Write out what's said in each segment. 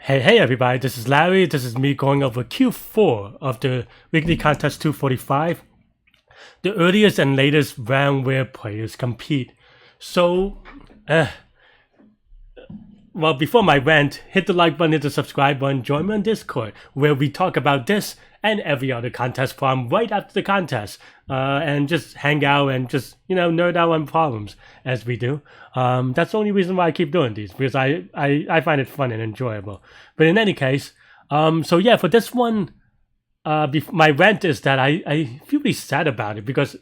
Hey everybody, this is Larry. This is me going over Q4 of the weekly contest 245. The earliest and latest round where players compete. So, well, before my rant, hit the like button, hit the subscribe button, join me on Discord, where we talk about this and every other contest problem right after the contest. And just hang out and just, nerd out on problems as we do. That's the only reason why I keep doing these, because I find it fun and enjoyable. But in any case, so yeah, for this one, my rant is that I feel really sad about it because,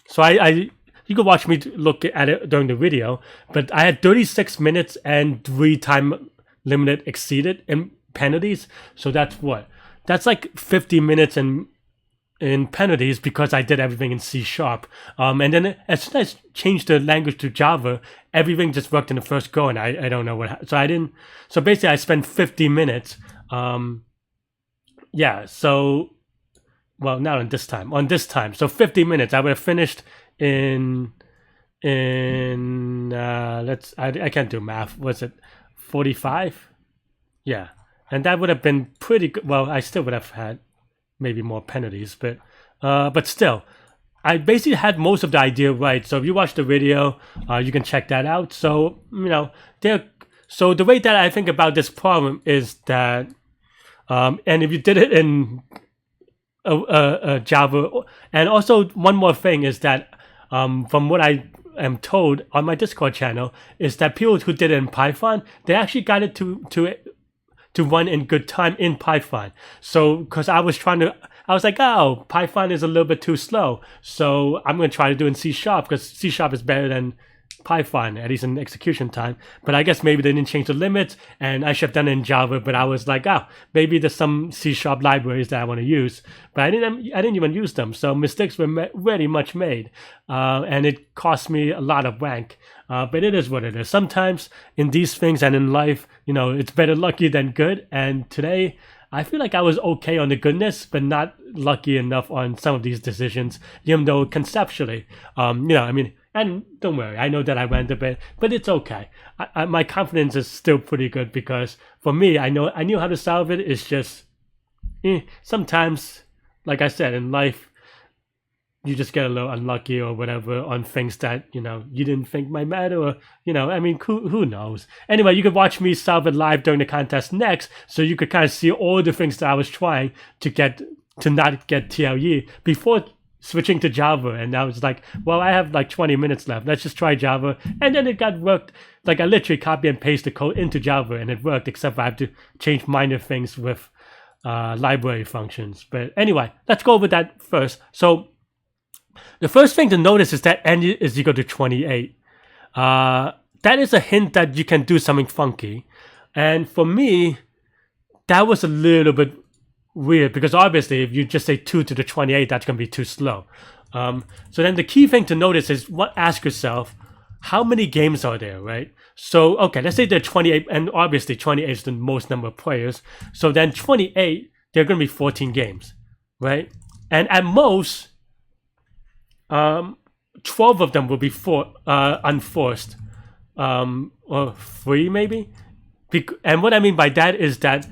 so you can watch me look at it during the video, but I had 36 minutes and 3 time limited exceeded in penalties. So that's what? That's like 50 minutes in penalties because I did everything in C#. And then as soon as I changed the language to Java, everything just worked in the first go, and I don't know what happened. So basically I spent 50 minutes. Yeah, so, well, not on this time. So 50 minutes, I would have finished I can't do math. Was it 45? Yeah. And that would have been pretty good. Well, I still would have had maybe more penalties, but still, I basically had most of the idea right. So if you watch the video, you can check that out. So, so the way that I think about this problem is that, and if you did it in Java, and also one more thing is that, from what I am told on my Discord channel, is that people who did it in Python, they actually got it to run in good time in Python. So, because I was like, oh, Python is a little bit too slow, so I'm going to try to do it in C# because C# is better than Python, at least in execution time. But I guess maybe they didn't change the limits, and I should have done it in Java. But I was like, oh, maybe there's some C# libraries that I want to use, but I didn't even use them. So mistakes were very much made, and it cost me a lot of rank. But it is what it is. Sometimes in these things and in life, it's better lucky than good. And today, I feel like I was okay on the goodness, but not lucky enough on some of these decisions, even though conceptually, and don't worry, I know that I went a bit, but it's okay. My confidence is still pretty good because for me, I knew how to solve it. It's just, sometimes, like I said, in life, you just get a little unlucky or whatever on things that, you didn't think might matter, or, who knows? Anyway, you could watch me solve it live during the contest next, so you could kind of see all the things that I was trying to not get TLE before switching to Java. And I was like, well, I have like 20 minutes left. Let's just try Java. And then it got worked. Like I literally copy and paste the code into Java and it worked, except I have to change minor things with library functions. But anyway, let's go over that first. So the first thing to notice is that n is equal to 28. That is a hint that you can do something funky. And for me, that was a little bit weird because obviously if you just say 2 to the 28, that's going to be too slow. So then the key thing to notice is ask yourself, how many games are there, right? So, okay, let's say there are 28, and obviously 28 is the most number of players. So then 28, there are going to be 14 games, right? And at most, 12 of them will be unforced, or free maybe. And what I mean by that is that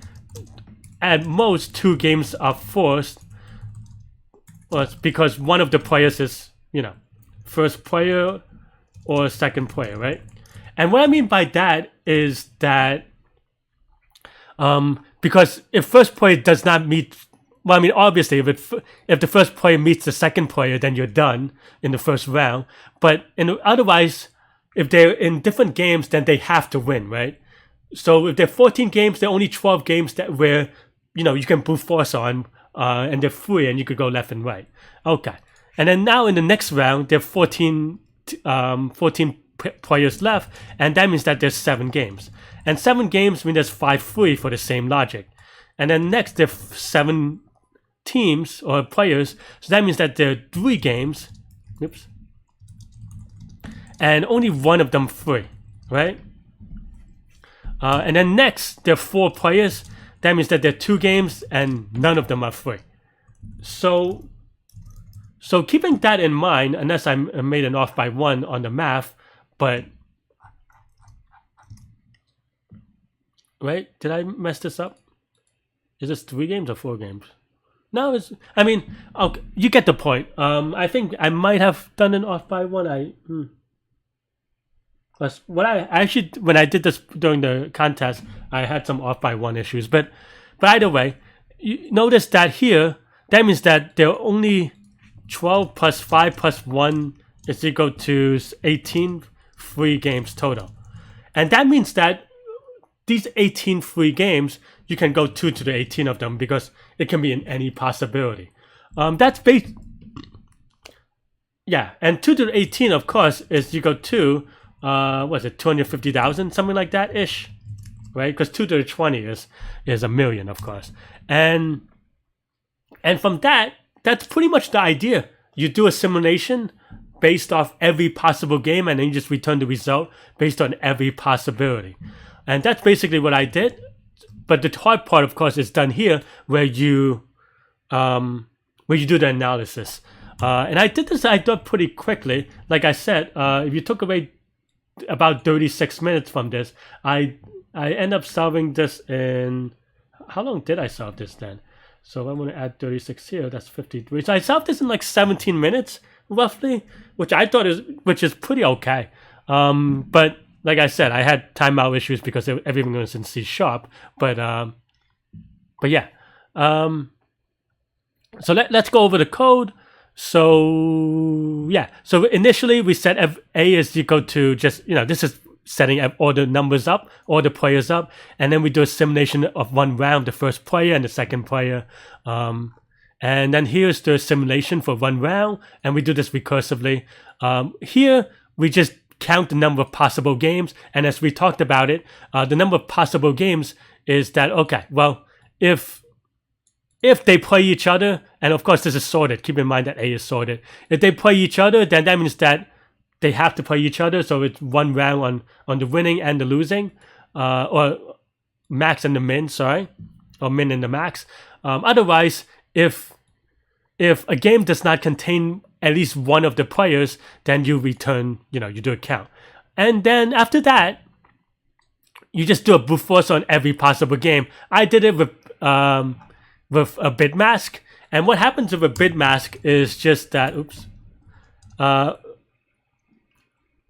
at most 2 games are forced, because one of the players is, first player or second player, right? And what I mean by that is that, because if first player does not meet, well, I mean, obviously, if the first player meets the second player, then you're done in the first round. But otherwise, if they're in different games, then they have to win, right? So if there are 14 games, there are only 12 games where, you can brute force on, and they're free, and you could go left and right. Okay. And then now in the next round, there are 14 players left, and that means that there's 7 games. And 7 games mean there's 5 free for the same logic. And then next, there are 7 teams or players, so that means that there are 3 games, and only 1 of them free, right? And then next, there are 4 players. That means that there are 2 games and none of them are free. So keeping that in mind, unless I made an off by 1 on the math, but Right? Did I mess this up? Is this 3 games or 4 games? No, it's. I mean, okay, you get the point. I think I might have done an off by 1. What I actually when I did this during the contest, I had some off by 1 issues. But either way, you notice that here that means that there are only 12 plus 5 plus 1 is equal to 18 free games total, and that means that these 18 free games, you can go 2 to the 18 of them because it can be in any possibility. That's based, yeah, and 2 to the 18, of course, is equal to, what's it, 250,000, something like that ish, right? Because 2 to the 20 is a million, of course. And from that, that's pretty much the idea. You do a simulation based off every possible game, and then you just return the result based on every possibility. And that's basically what I did. But the hard part, of course, is done here, where you do the analysis. And I did this, I thought, pretty quickly. Like I said, if you took away about 36 minutes from this, I end up solving this in, how long did I solve this then? So I'm going to add 36 here. That's 53. So I solved this in like 17 minutes, roughly, which is pretty okay. But like I said, I had timeout issues because everything was in C#. But yeah. So let's go over the code. So yeah. So initially we set A is equal to just, this is setting all the numbers up, all the players up, and then we do a simulation of 1 round, the first player and the second player. And then here's the simulation for 1 round, and we do this recursively. Here we just count the number of possible games, and as we talked about it, the number of possible games is that, okay, well, if they play each other, and of course this is sorted, keep in mind that A is sorted. If they play each other, then that means that they have to play each other, so it's 1 round on the winning and the losing, or max and the min, sorry, or min and the max. Otherwise, if a game does not contain at least one of the players, then you return, you do a count. And then after that, you just do a brute force on every possible game. I did it with a bit mask. And what happens with a bit mask is just that,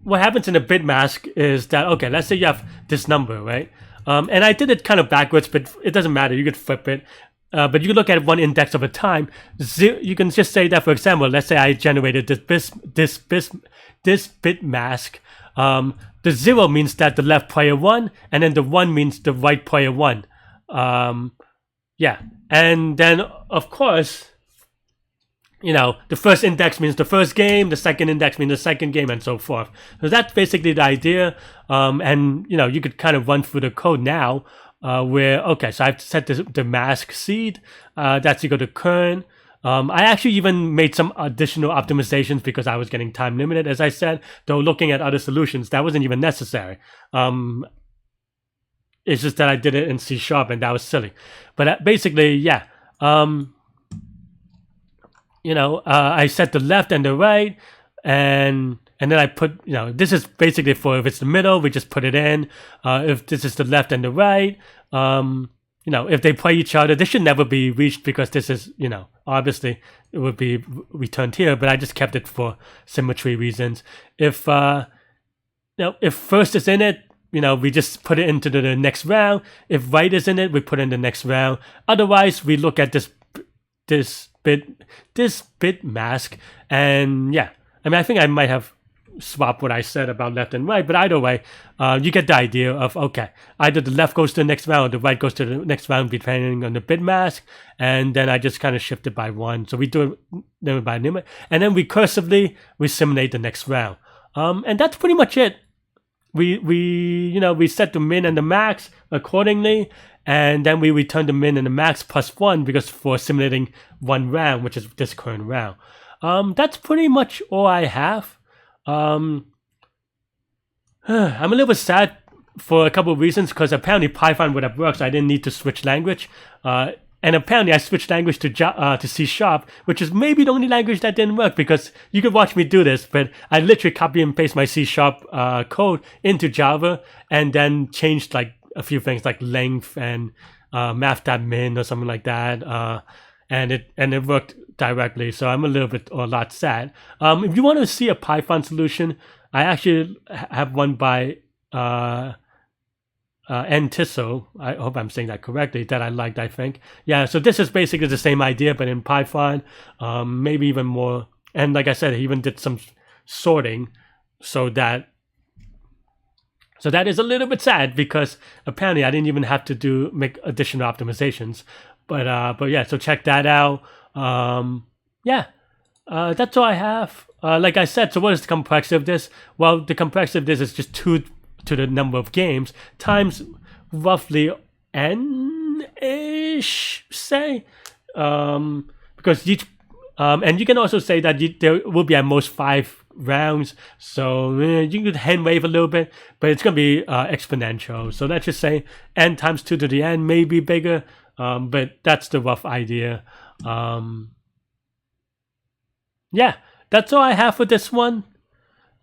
what happens in a bit mask is that, okay, let's say you have this number, right? And I did it kind of backwards, but it doesn't matter. You could flip it. But you can look at 1 index of a time. You can just say that, for example, let's say I generated this bit mask. The 0 means that the left player won, and then the 1 means the right player won. Yeah, and then of course, the first index means the first game, the second index means the second game, and so forth. So that's basically the idea. And you could kind of run through the code now. Where, okay, so I've set the mask seed, that's equal to current. I actually even made some additional optimizations because I was getting time limited, as I said, though looking at other solutions, that wasn't even necessary. It's just that I did it in C# and that was silly. But basically, yeah, I set the left and the right, and then I put, this is basically for if it's the middle, we just put it in. If this is the left and the right, if they play each other, this should never be reached because this is, obviously it would be returned here, but I just kept it for symmetry reasons. If first is in it, we just put it into the next round. If right is in it, we put in the next round. Otherwise, we look at this bit mask, and yeah, I think I might have swapped what I said about left and right, but either way, you get the idea of, okay, either the left goes to the next round or the right goes to the next round depending on the bit mask, and then I just kind of shift it by 1. So we do it limit by limit, and then recursively we simulate the next round. And that's pretty much it. We set the min and the max accordingly, and then we return the min and the max plus 1 because for simulating 1 round, which is this current round. That's pretty much all I have. I'm a little bit sad for a couple of reasons because apparently Python would have worked, so I didn't need to switch language. And apparently I switched language to C#, which is maybe the only language that didn't work because you could watch me do this, but I literally copy and paste my C# code into Java and then changed like a few things like length and math.min or something like that, and it worked directly. So I'm a lot sad. If you want to see a Python solution, I actually have one by Entiso. I hope I'm saying that correctly. That I liked, I think. Yeah. So this is basically the same idea, but in Python, maybe even more. And like I said, he even did some sorting, so that is a little bit sad because apparently I didn't even have to make additional optimizations. But yeah. So check that out. Yeah. That's all I have. Like I said, so what is the complexity of this? Well, the complexity of this is just 2 to the number of games times roughly n-ish, say. Because each, and you can also say that there will be at most 5 rounds. So you could hand wave a little bit, but it's going to be exponential. So let's just say n times 2 to the n, maybe bigger. But that's the rough idea. Yeah, that's all I have for this one.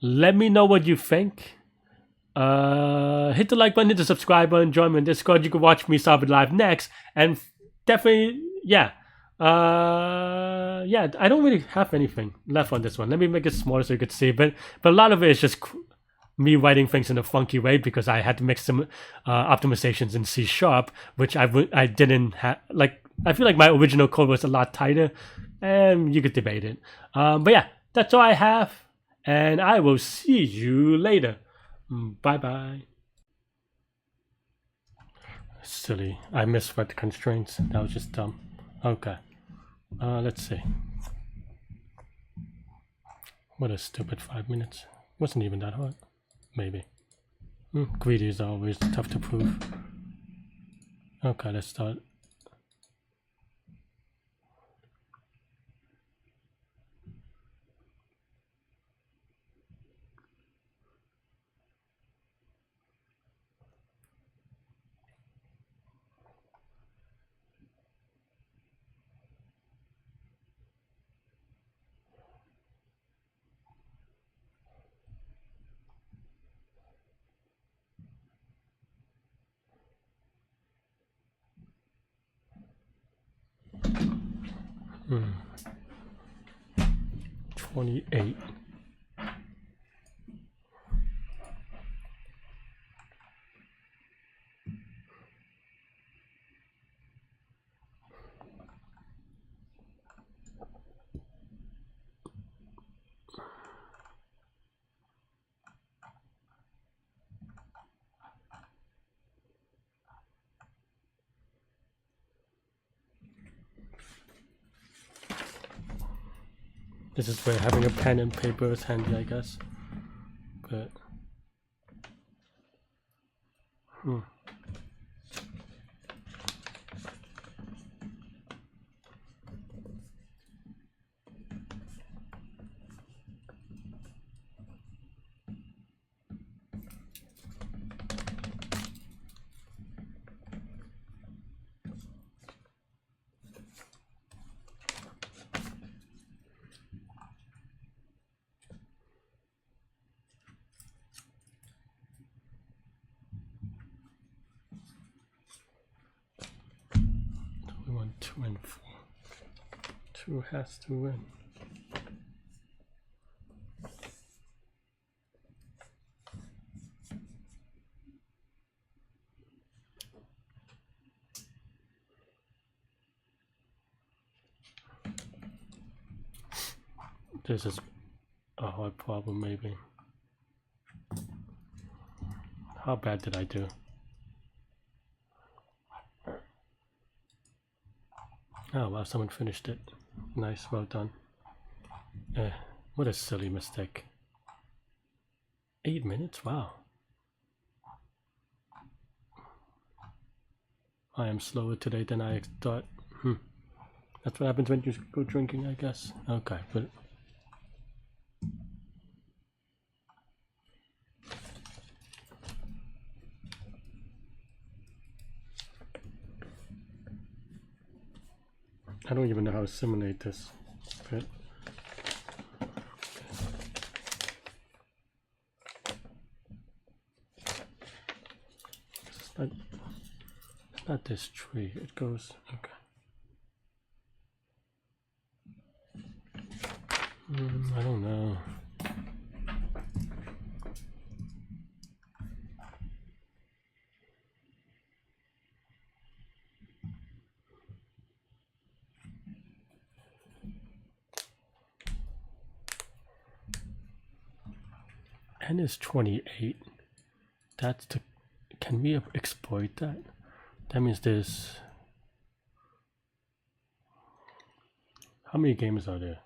Let me know what you think. Hit the like button, hit the subscribe button, join me on Discord. You can watch me solve it live next. And definitely, yeah. Yeah, I don't really have anything left on this one. Let me make it smaller so you could see. But a lot of it is just me writing things in a funky way because I had to make some optimizations in C#, which I didn't have. Like, I feel like my original code was a lot tighter, and you could debate it. But yeah, that's all I have, and I will see you later. Bye bye. Silly, I misread the constraints. That was just dumb. Okay, let's see. What a stupid 5 minutes. Wasn't even that hard. Maybe. Greedy is always tough to prove. Okay, let's start. Hmm. 28. This is where having a pen and paper is handy, I guess. But we want 2 and 4. 2 has to win. This is a hard problem, maybe. How bad did I do? Oh wow, someone finished it. Nice, well done. What a silly mistake. 8 minutes? Wow. I am slower today than I thought. That's what happens when you go drinking, I guess. Okay, but I don't even know how to simulate this. But not this tree. It goes, okay. I don't know. N is 28. That's the, can we exploit that? That means there's, how many games are there?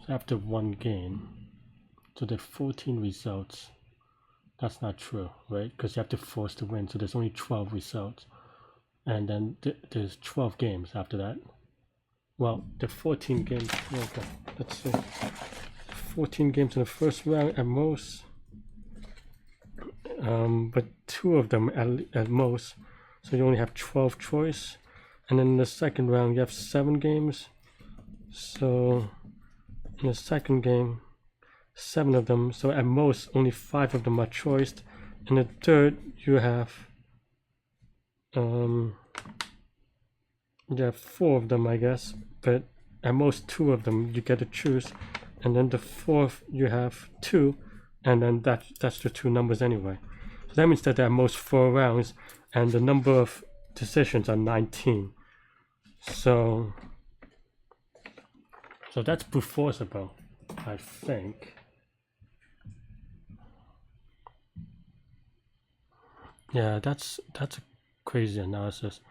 So after one game, so there are 14 results. That's not true, right? Because you have to force to win, so there's only 12 results. And then there's 12 games after that. Well, the 14 games, okay, let's see. 14 games in the first round at most. But 2 of them at most. So you only have 12 choice. And then in the second round, you have 7 games. So in the second game, 7 of them. So at most, only 5 of them are choiced. In the third, you have 4 of them, I guess. But at most 2 of them you get to choose. And then the fourth, you have 2. And then that's the 2 numbers anyway. So that means that there are most 4 rounds, and the number of decisions are 19. So that's brute forceable, I think. Yeah, that's a crazy analysis.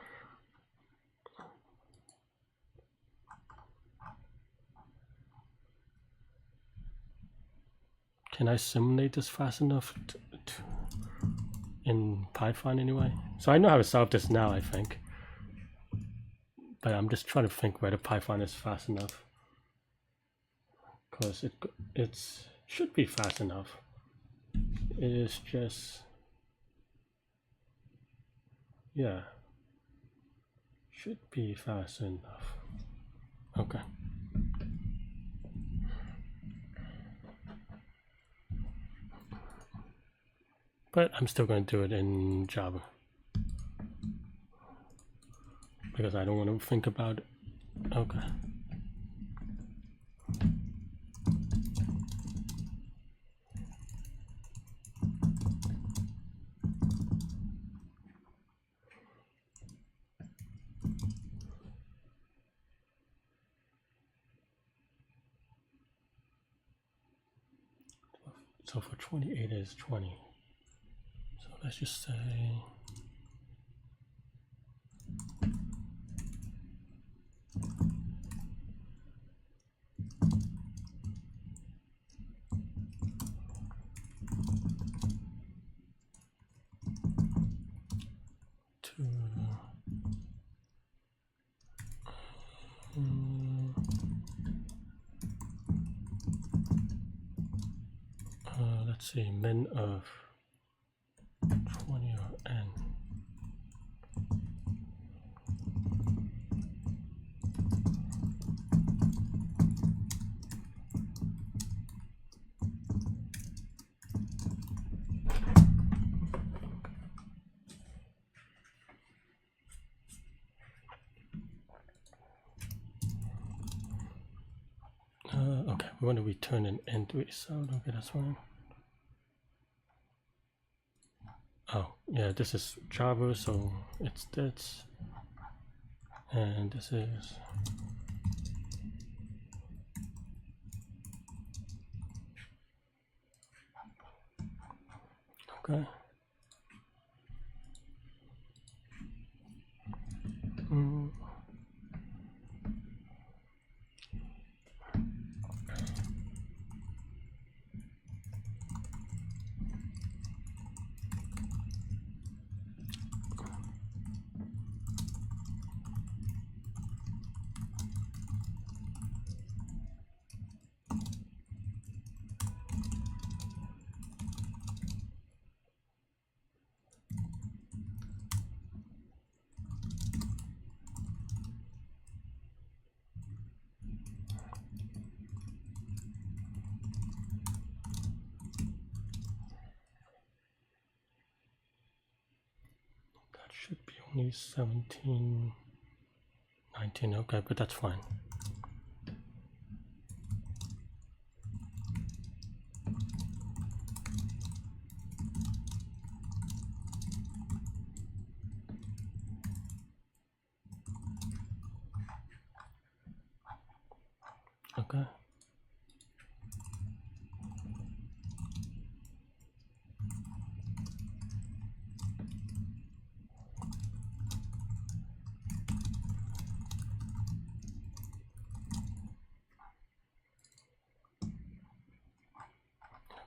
Can I simulate this fast enough in Python anyway? So I know how to solve this now, I think. But I'm just trying to think whether Python is fast enough. Because it should be fast enough. It is just, yeah, should be fast enough. Okay. But I'm still going to do it in Java. Because I don't want to think about it. Okay. So for 28 is 20. So let's just say let's see, min of 20 or n. Okay, we want to return an end result. Okay, that's fine. Oh, yeah, this is Java, so it's this. And this is. Okay. Should be 2017, 19. Okay, but that's fine. Okay.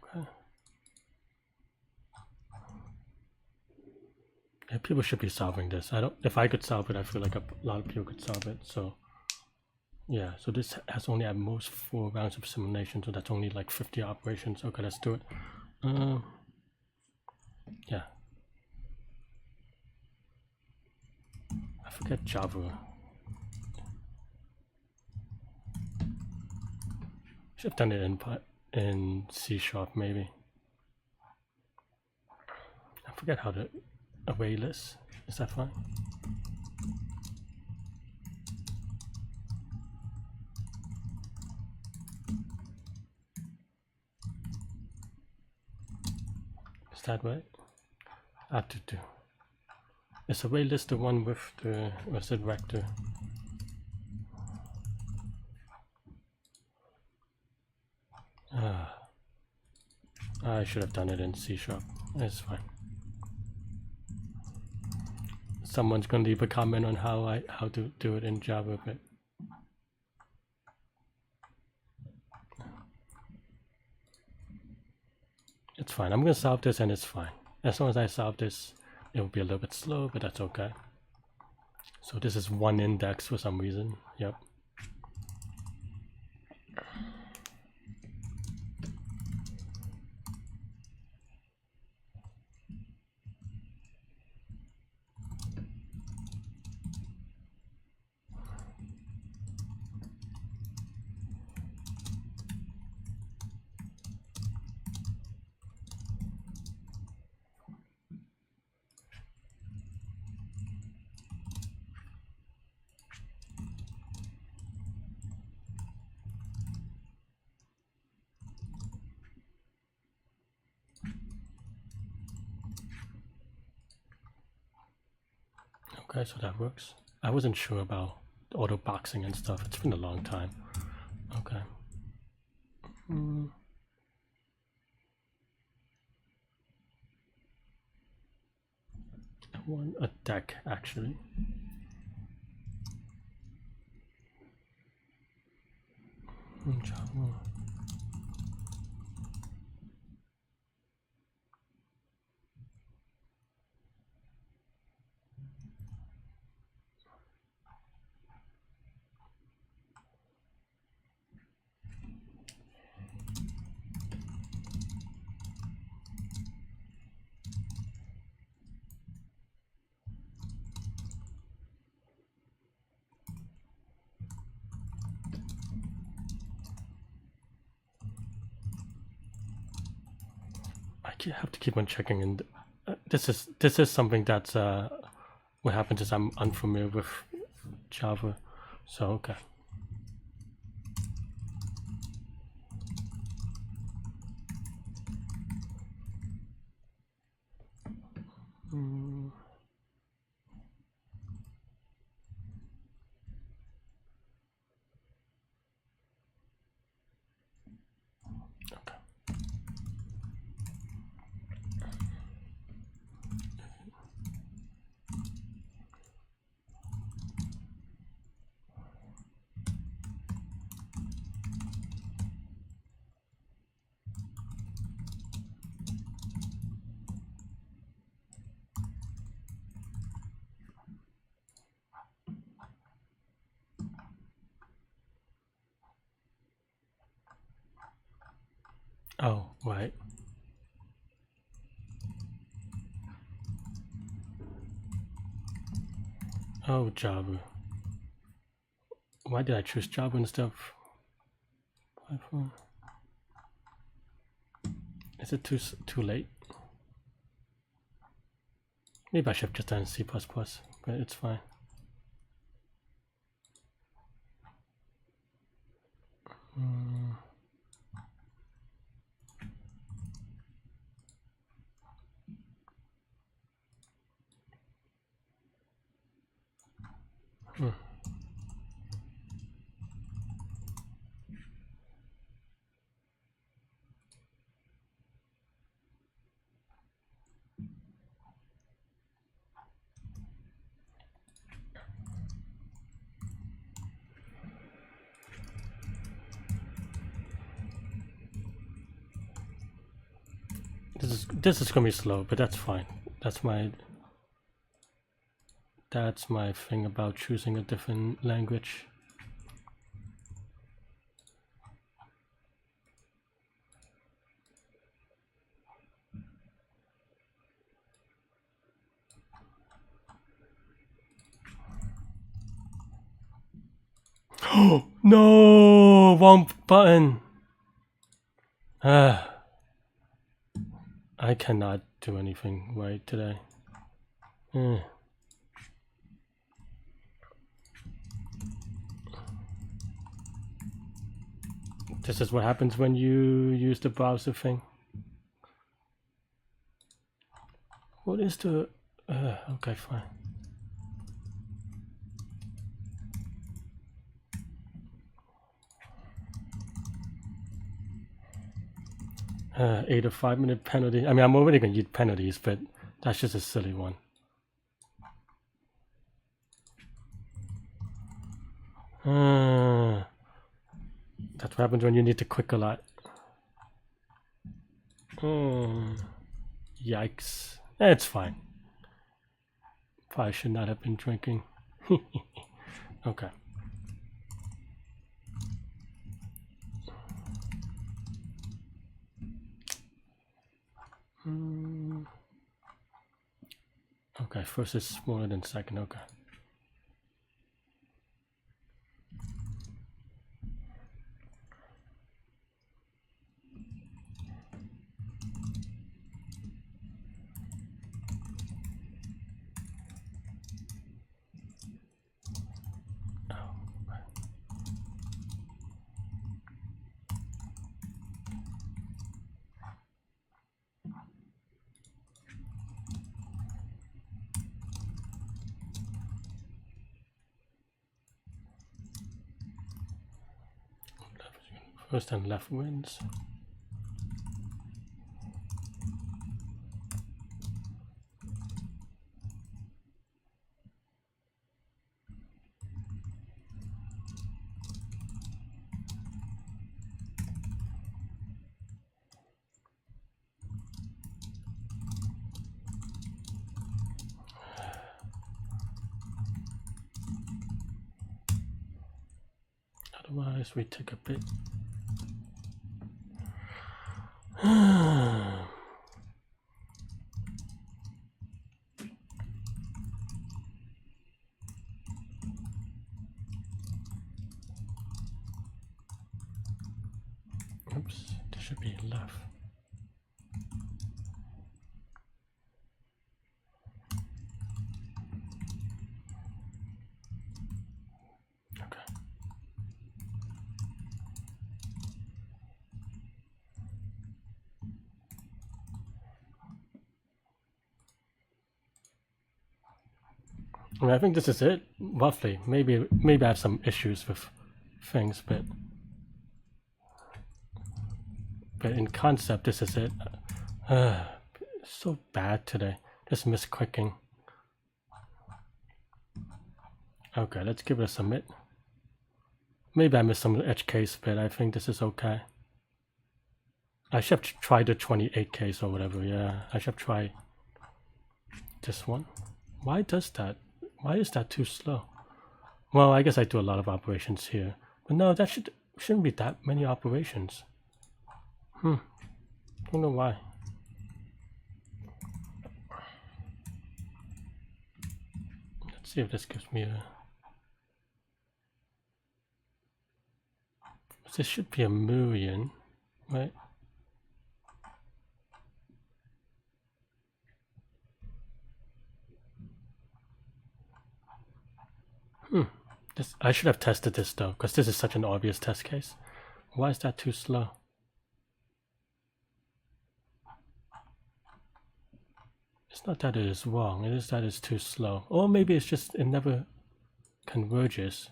Okay. Yeah, people should be solving this. I don't. If I could solve it, I feel like a lot of people could solve it. So yeah. So this has only at most 4 rounds of simulation. So that's only like 50 operations. Okay, let's do it. Yeah. I forget Java. Should have done it in C# maybe. I forget how to array list. Is that fine? Is that right? I have to do. Is array list the one with the, was it vector? I should have done it in C#. It's fine. Someone's gonna leave a comment on how to do it in Java, but it's fine. I'm gonna solve this and it's fine. As long as I solve this, it will be a little bit slow, but that's okay. So this is one index for some reason. Yep. Okay, so that works. I wasn't sure about auto boxing and stuff. It's been a long time. Okay. I want a deck actually. Java. I have to keep on checking, and this is something that's what happens is I'm unfamiliar with Java, so okay. Okay. Oh, right. Oh, Java. Why did I choose Java instead of Python? Is it too late? Maybe I should have just done C++, but but it's fine. This is gonna be slow, but that's fine. That's my thing about choosing a different language. Oh no! Wrong button. I cannot do anything right today. This is what happens when you use the browser thing. What is the... okay, fine. Eight or 5 minute penalty. I mean, I'm already going to use penalties, but that's just a silly one. That's what happens when you need to click a lot. Yikes. It's fine. Probably should not have been drinking. Okay. Okay, first is smaller than second. Okay. First and left wins. Otherwise, we take a bit. Oops, there should be left. Okay. I mean, I think this is it, roughly. Maybe I have some issues with things, but in concept, this is it. So bad today. Just misclicking. Okay, let's give it a submit. Maybe I missed some edge case, but I think this is okay. I should have tried the 28 case or whatever. Yeah, I should have tried this one. Why does that? Why is that too slow? Well, I guess I do a lot of operations here. But no, that shouldn't be that many operations. Don't know why. Let's see if this gives me a... This should be a million, right? I should have tested this though, because this is such an obvious test case. Why is that too slow? It's not that it is wrong, it is that it's too slow. Or maybe it's just it never converges.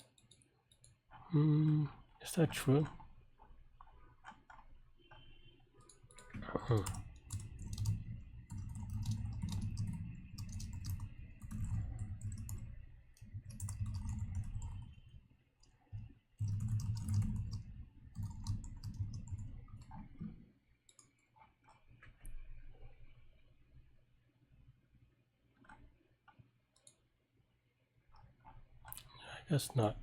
Is that true? I guess not.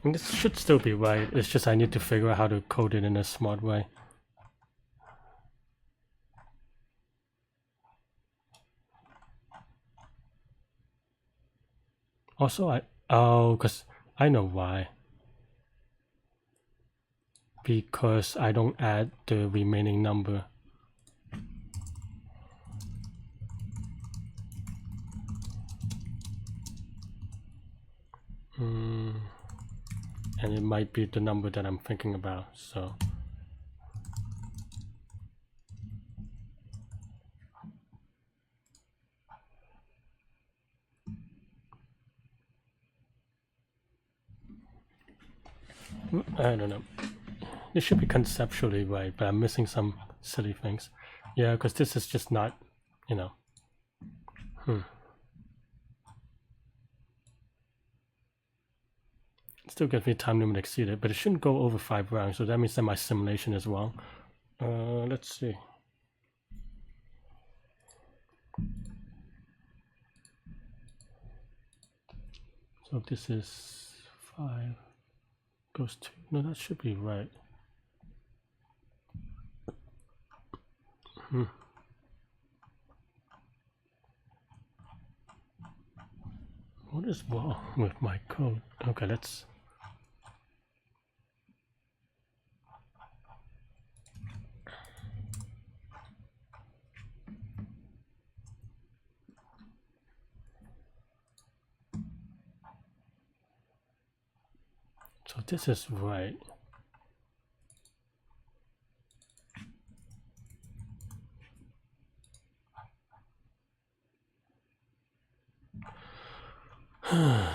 And this should still be right. It's just I need to figure out how to code it in a smart way. Also, because I know why. Because I don't add the remaining number. And it might be the number that I'm thinking about, so. I don't know. This should be conceptually right, but I'm missing some silly things. Yeah, because this is just not, you know. Still gives me time limit exceeded, but it shouldn't go over 5 rounds, so that means that my simulation is wrong. Let's see. So this is 5 goes 2. No, that should be right. What is wrong with my code? Okay, let's. So this is right.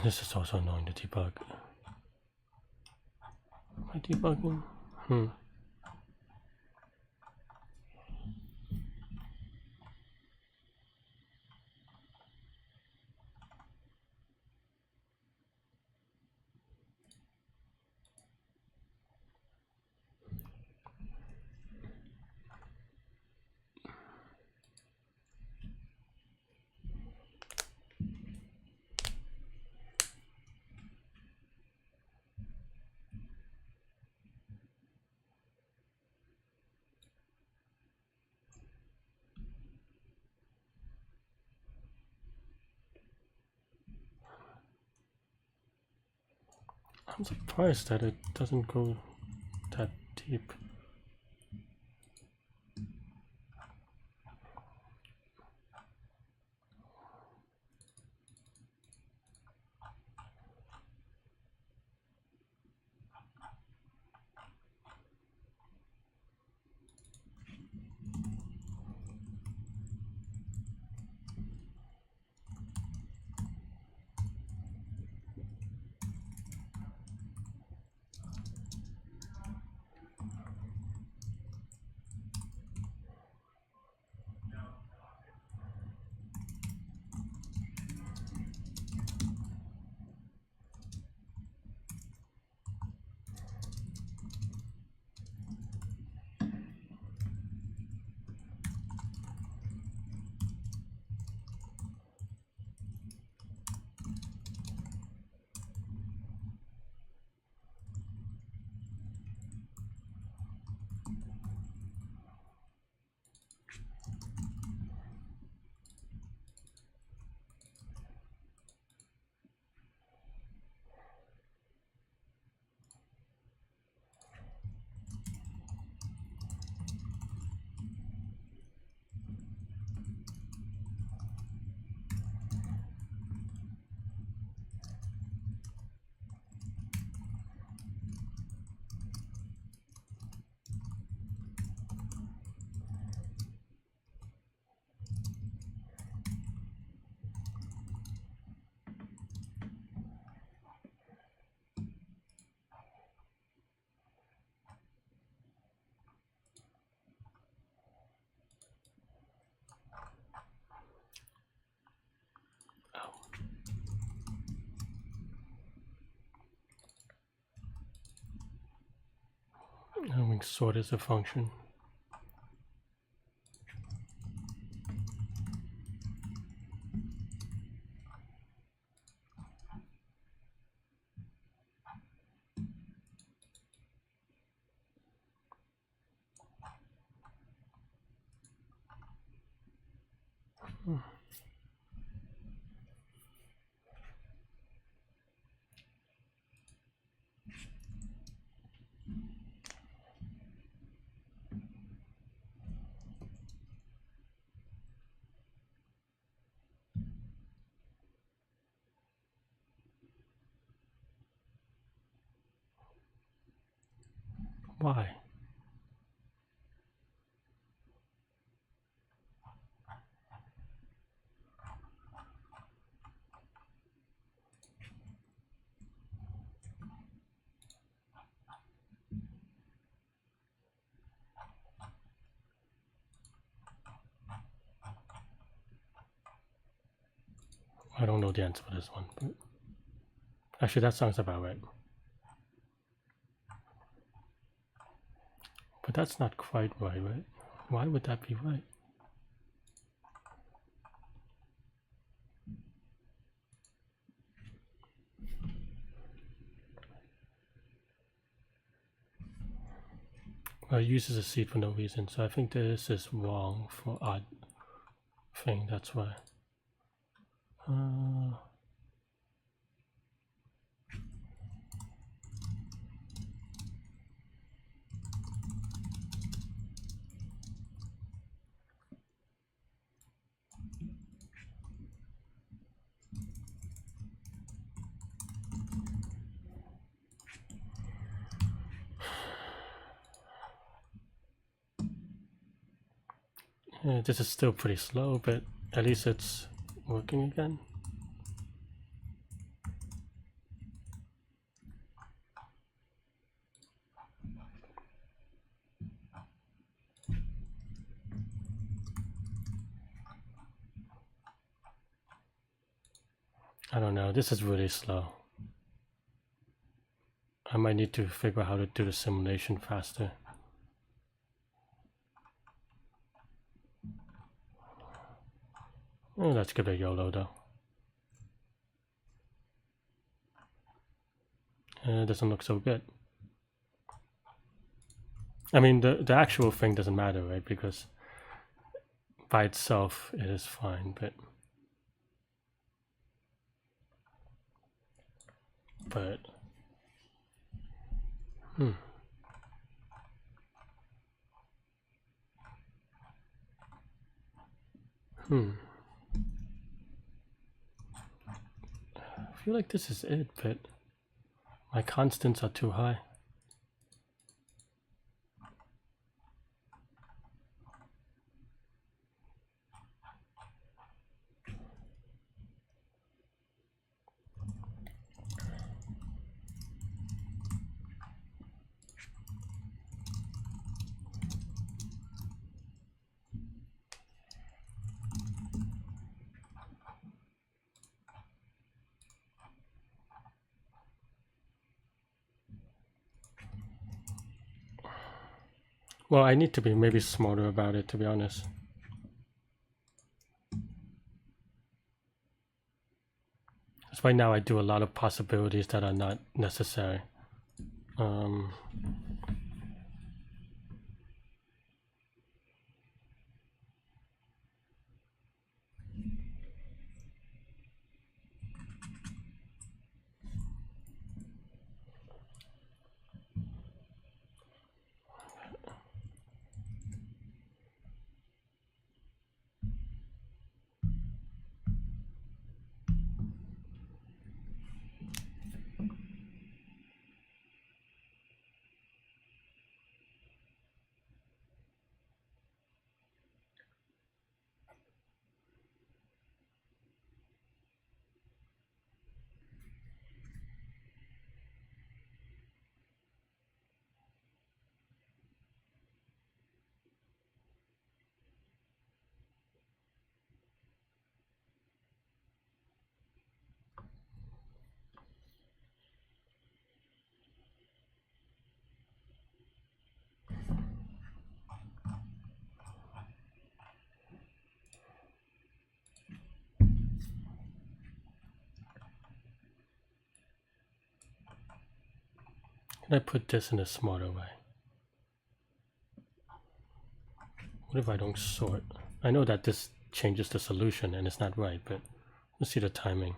This is also annoying to debug. Am I debugging? I'm surprised that it doesn't go that deep. Having sort is a function. Why? I don't know the answer for this one, but actually that sounds about right. But that's not quite right, right? Why would that be right? Well, it uses a seed for no reason, so I think this is wrong for odd thing, that's why. Yeah, this is still pretty slow, but at least it's working again. I don't know, this is really slow. I might need to figure out how to do the simulation faster. Oh, let's give it a YOLO though. It doesn't look so good. I mean, the actual thing doesn't matter, right? Because by itself it is fine, but I feel like this is it, but my constants are too high. Well, I need to be maybe smarter about it, to be honest. Because right now I do a lot of possibilities that are not necessary. Can I put this in a smarter way? What if I don't sort? I know that this changes the solution and it's not right, but let's see the timing.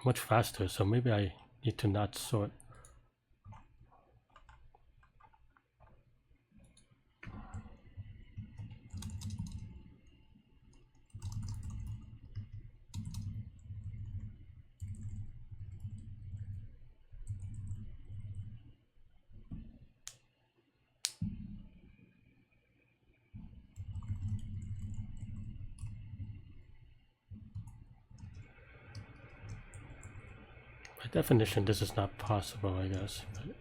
Much faster, so maybe I need to not sort. By definition, this is not possible, I guess. But,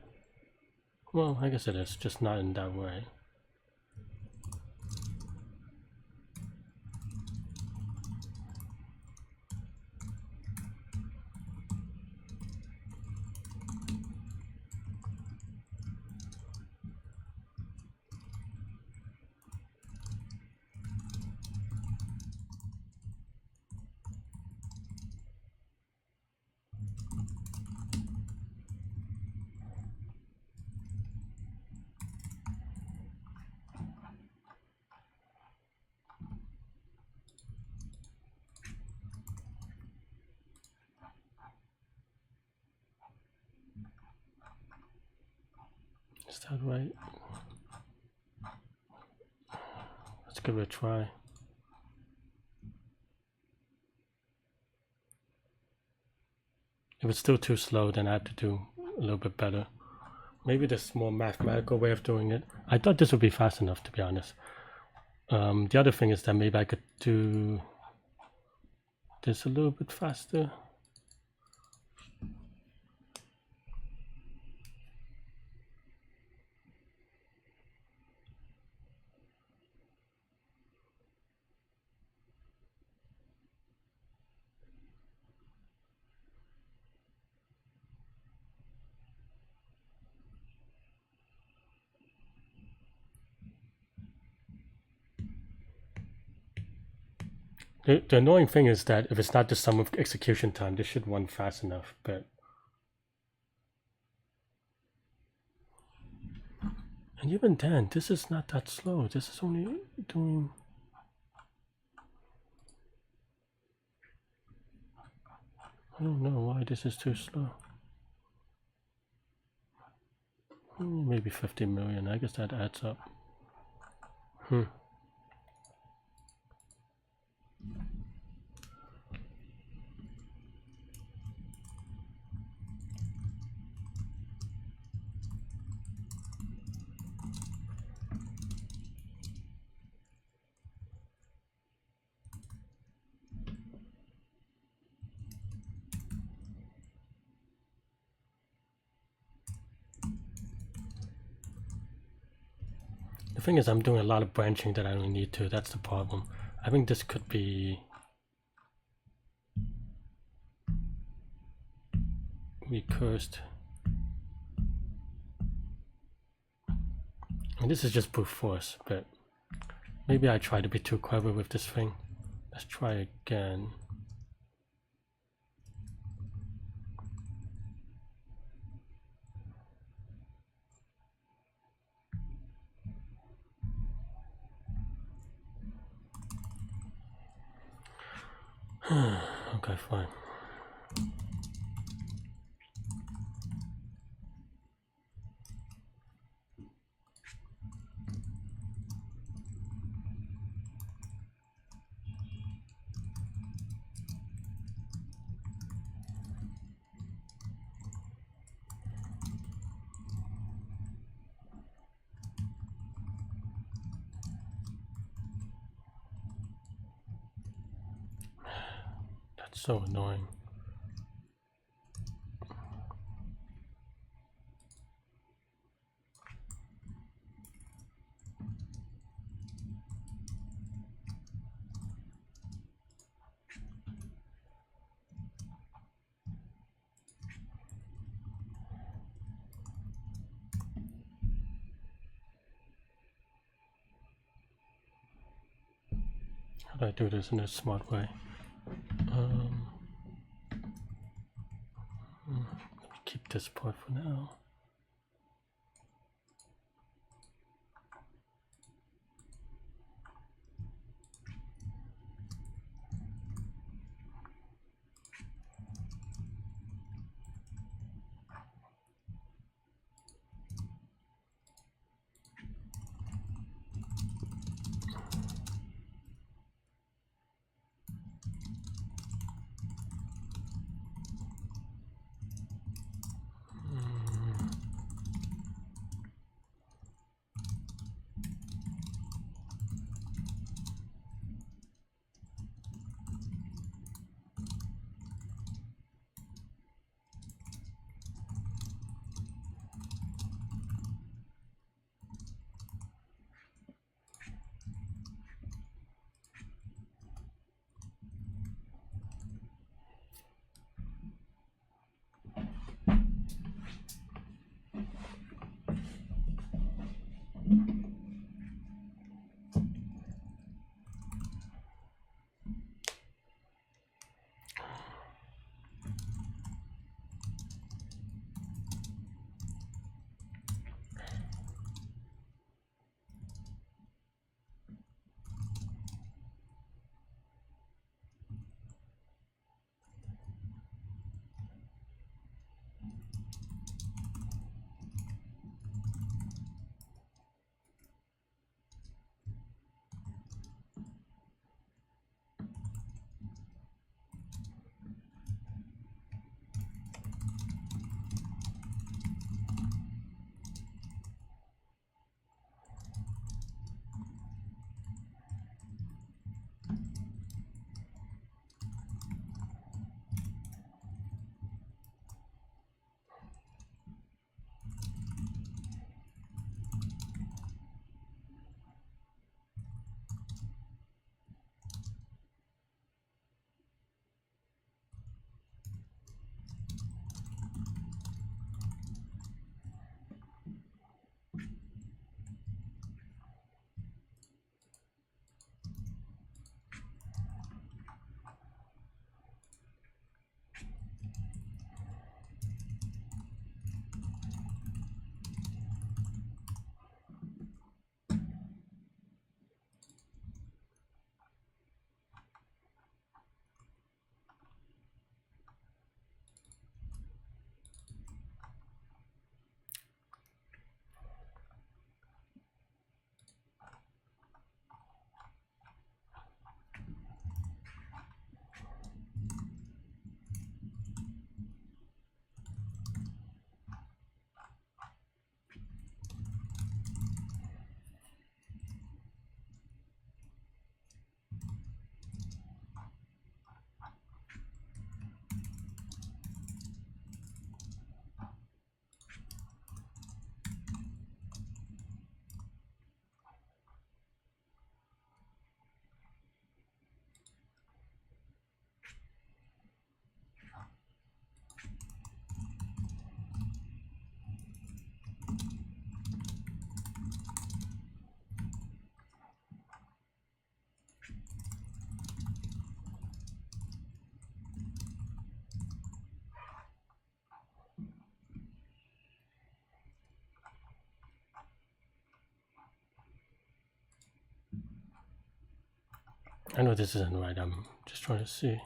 well, I guess it is, just not in that way. Is that right? Let's give it a try. If it's still too slow, then I have to do a little bit better. Maybe there's more mathematical way of doing it. I thought this would be fast enough, to be honest. The other thing is that maybe I could do this a little bit faster. The annoying thing is that if it's not the sum of execution time, this should run fast enough, but... And even then, this is not that slow. This is only doing... I don't know why this is too slow. Maybe 50 million, I guess that adds up. The thing is, I'm doing a lot of branching that I don't need to. That's the problem. I think this could be recursed. And this is just brute force, but maybe I try to be too clever with this thing. Let's try again. Okay, fine. That's so annoying. How do I do this in a smart way? Let me keep this part for now. I know this isn't right. I'm just trying to see.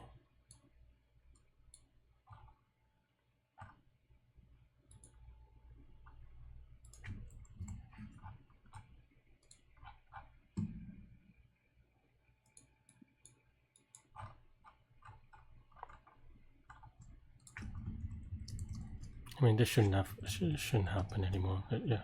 I mean, this shouldn't happen anymore, but yeah.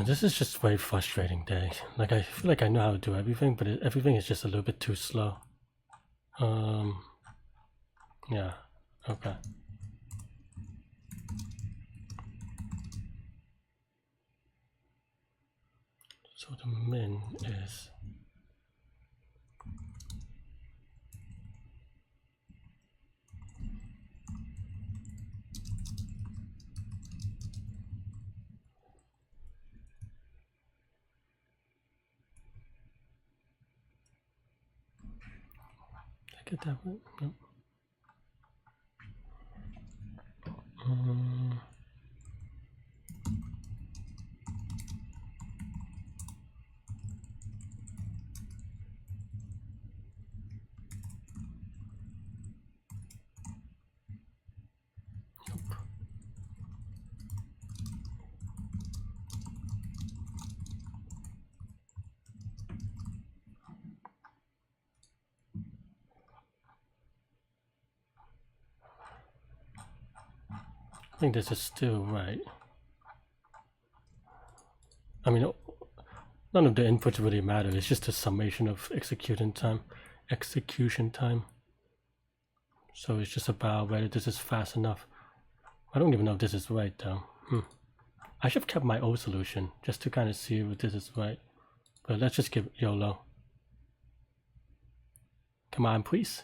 This is just a very frustrating day. Like, I feel like I know how to do everything, but everything is just a little bit too slow. Yeah, okay. So the min is did I get that right? Nope. I think this is still right. I mean, none of the inputs really matter. It's just a summation of execution time. So it's just about whether this is fast enough. I don't even know if this is right though. I should have kept my old solution just to kind of see if this is right. But let's just give YOLO. Come on, please.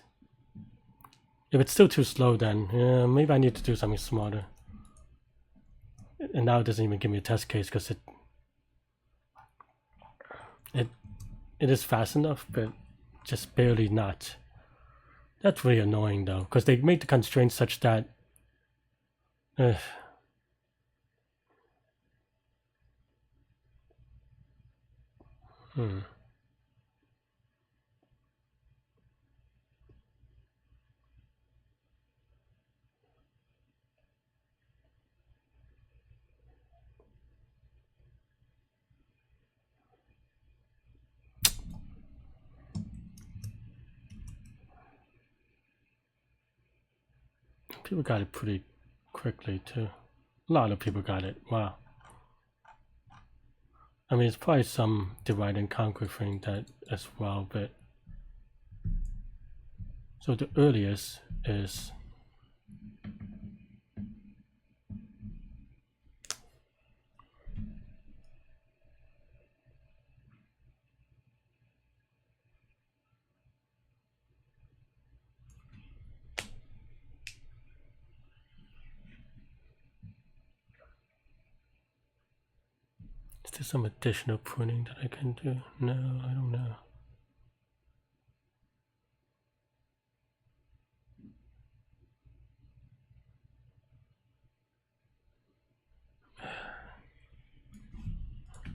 If it's still too slow, then yeah, maybe I need to do something smarter. And now it doesn't even give me a test case because it is fast enough, but just barely not. That's really annoying though, because they made the constraints such that people got it pretty quickly too. A lot of people got it. Wow. I mean, it's probably some divide and conquer thing that as well, but so the earliest is there some additional pruning that I can do? No, I don't know.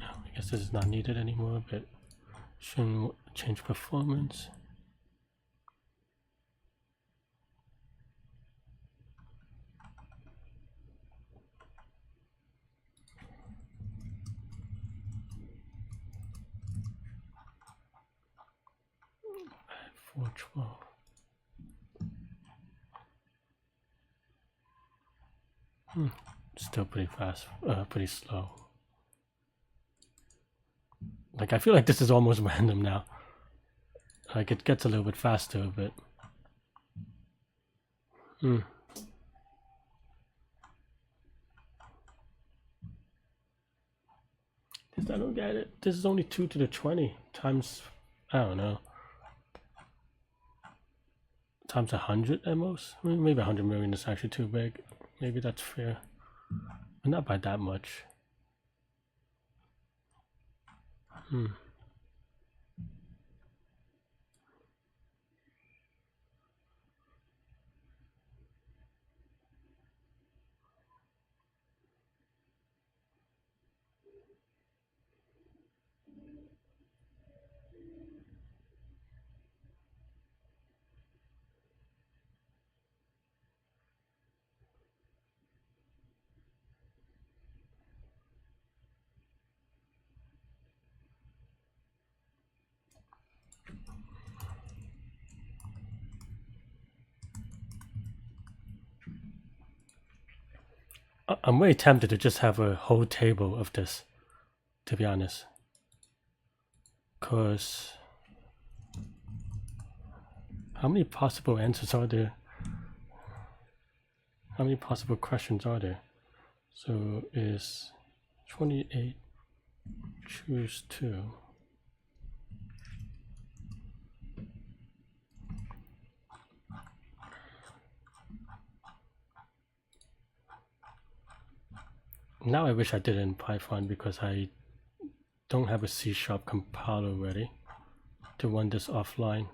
I guess this is not needed anymore, but shouldn't change performance. Add 412. Still pretty fast, pretty slow. Like, I feel like this is almost random now. Like, it gets a little bit faster, but I don't get it. This is only 2 to the 20 times, I don't know, times 100 at most. I mean, maybe 100 million is actually too big. Maybe that's fair, but not by that much. I'm very tempted to just have a whole table of this, to be honest. Because how many possible answers are there? How many possible questions are there? So is 28 choose 2. Now I wish I did it in Python because I don't have a C# compiler ready to run this offline.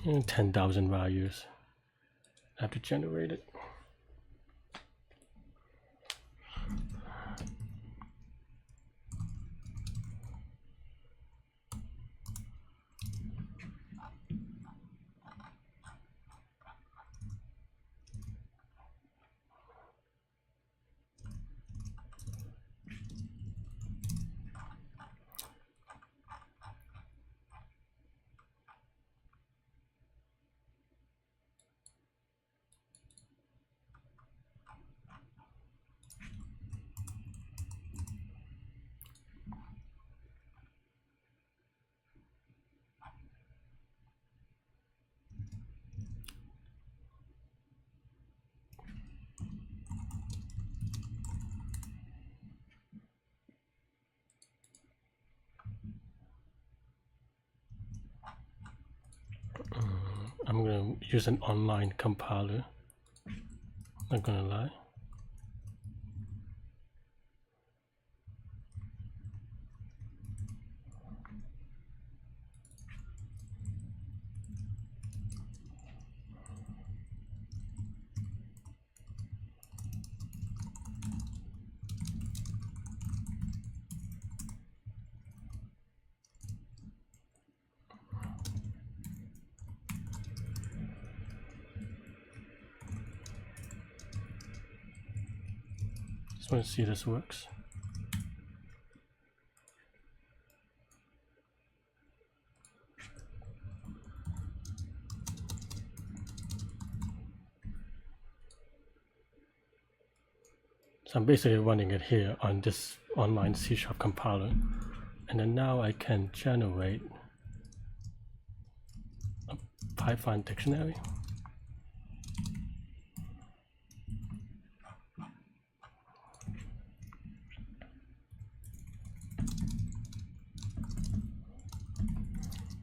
And 10,000 values. I have to generate it. I'm going to use an online compiler. Not gonna lie. Just want to see if this works. So I'm basically running it here on this online C# compiler, and then now I can generate a Python dictionary.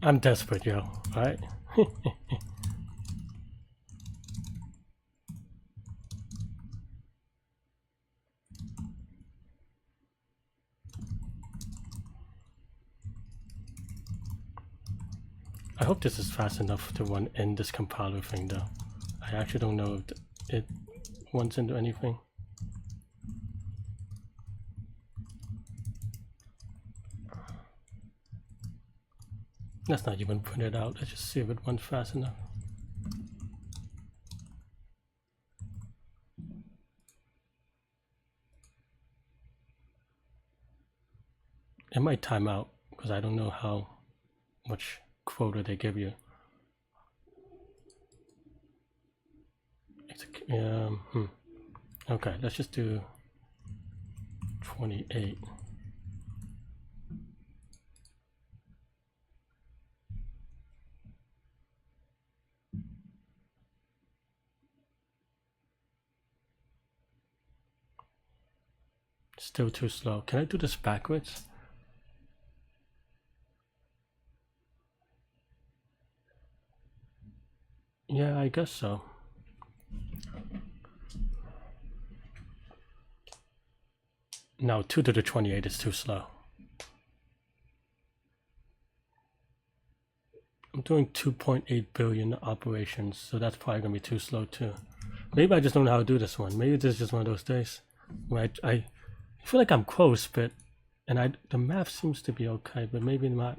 I'm desperate, yo, alright? I hope this is fast enough to run in this compiler thing though. I actually don't know if it runs into anything. Let's not even print it out, let's just see if it runs fast enough. It might time out because I don't know how much quota they give you. Okay, let's just do 28. Still too slow. Can I do this backwards? Yeah, I guess so. No, 2 to the 28 is too slow. I'm doing 2.8 billion operations, so that's probably gonna be too slow too. Maybe I just don't know how to do this one. Maybe this is just one of those days where I feel like I'm close, but the math seems to be okay, but maybe not.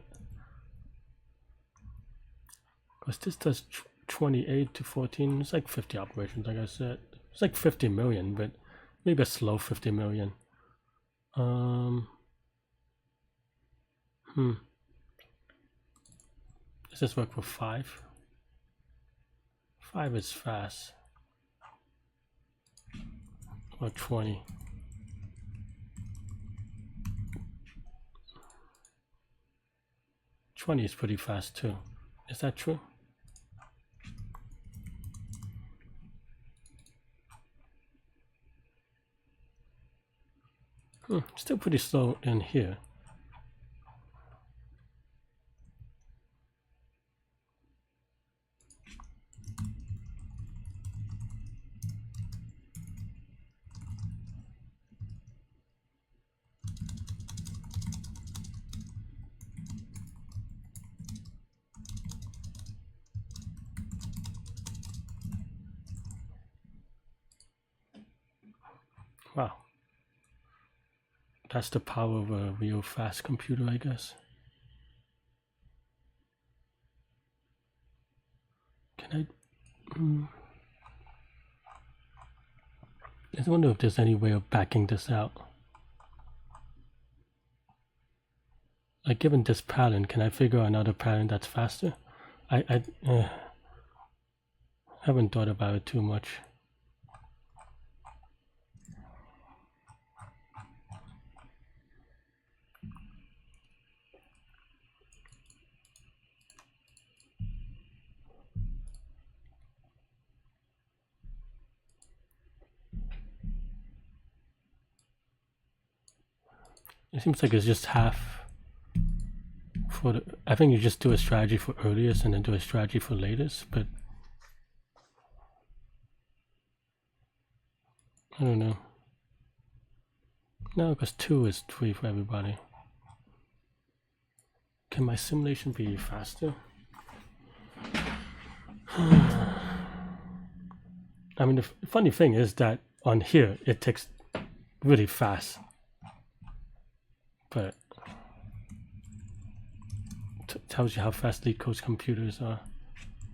Because this does 28 to 14. It's like 50 operations, like I said. It's like 50 million, but maybe a slow 50 million. Does this work for 5? 5 is fast. Or 20. $20 is pretty fast too. Is that true? Still pretty slow in here. Wow. That's the power of a real fast computer, I guess. Can I wonder if there's any way of backing this out. Like, given this pattern, can I figure out another pattern that's faster? I haven't thought about it too much. It seems like it's just half for the, I think you just do a strategy for earliest and then do a strategy for latest, but I don't know. No, because 2 is 3 for everybody. Can my simulation be faster? I mean, the funny thing is that on here it takes really fast, but tells you how fast Leetcode's computers are.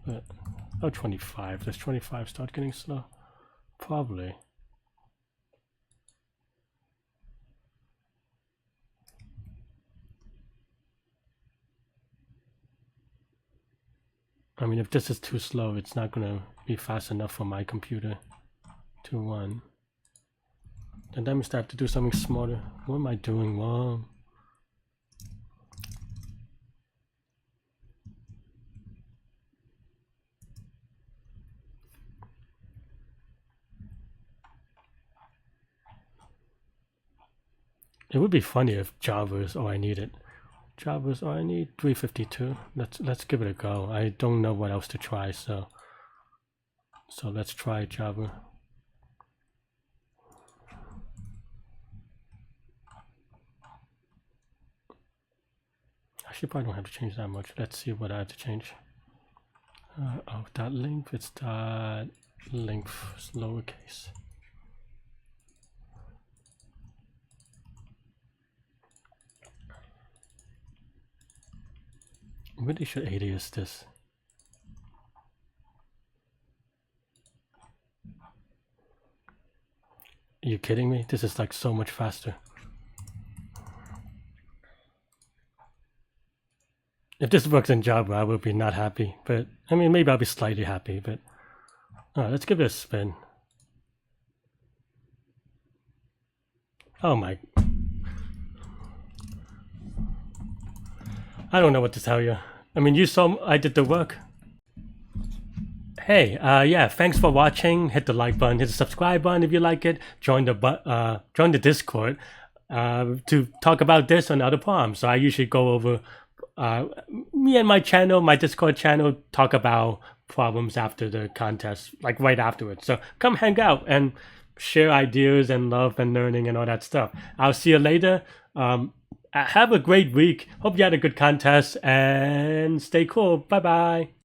But oh, 25. Does 25 start getting slow? Probably. I mean, if this is too slow, it's not gonna be fast enough for my computer to run. Then that means I have to do something smarter. What am I doing wrong? It would be funny if Java is all I needed. Java is all I need. 352. Let's give it a go. I don't know what else to try, so let's try Java. Actually, probably don't have to change that much. Let's see what I have to change. Oh, that length. It's that length lowercase. I'm really should alias this. Are you kidding me? This is like so much faster. If this works in Java, I would be not happy. But I mean, maybe I'll be slightly happy. But all right, let's give it a spin. Oh my! I don't know what to tell you. I mean, you saw I did the work. Hey, yeah, thanks for watching. Hit the like button, hit the subscribe button if you like it. Join the Discord to talk about this and other problems. So I usually go over me and my channel, my Discord channel, talk about problems after the contest, like right afterwards. So come hang out and share ideas and love and learning and all that stuff. I'll see you later. Have a great week. Hope you had a good contest and stay cool. Bye bye.